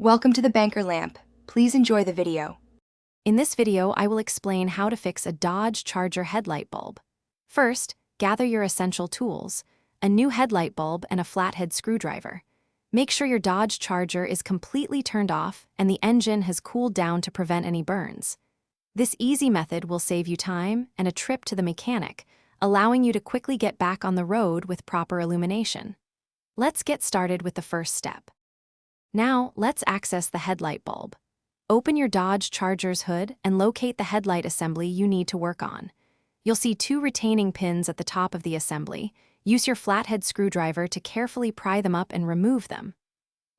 Welcome to the Banker Lamp. Please enjoy the video. In this video, I will explain how to fix a Dodge Charger headlight bulb. First, gather your essential tools, a new headlight bulb and a flathead screwdriver. Make sure your Dodge Charger is completely turned off and the engine has cooled down to prevent any burns. This easy method will save you time and a trip to the mechanic, allowing you to quickly get back on the road with proper illumination. Let's get started with the first step. Now, let's access the headlight bulb. Open your Dodge Charger's hood and locate the headlight assembly you need to work on. You'll see two retaining pins at the top of the assembly. Use your flathead screwdriver to carefully pry them up and remove them.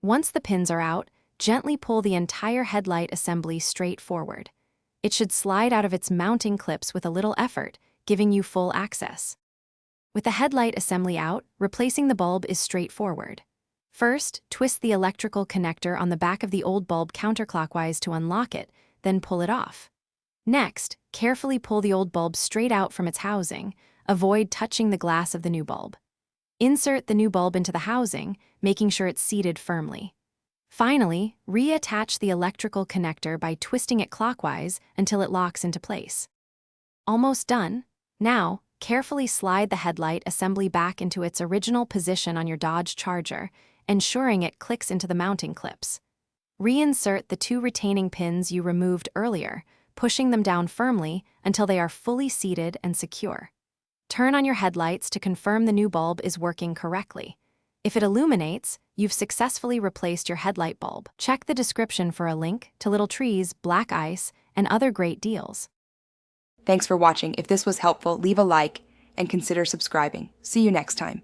Once the pins are out, gently pull the entire headlight assembly straight forward. It should slide out of its mounting clips with a little effort, giving you full access. With the headlight assembly out, replacing the bulb is straightforward. First, twist the electrical connector on the back of the old bulb counterclockwise to unlock it, then pull it off. Next, carefully pull the old bulb straight out from its housing. Avoid touching the glass of the new bulb. Insert the new bulb into the housing, making sure it's seated firmly. Finally, reattach the electrical connector by twisting it clockwise until it locks into place. Almost done. Now, carefully slide the headlight assembly back into its original position on your Dodge Charger, ensuring it clicks into the mounting clips. Reinsert the two retaining pins you removed earlier, pushing them down firmly until they are fully seated and secure. Turn on your headlights to confirm the new bulb is working correctly. If it illuminates, you've successfully replaced your headlight bulb. Check the description for a link to Little Trees, Black Ice, and other great deals. Thanks for watching. If this was helpful, leave a like and consider subscribing. See you next time.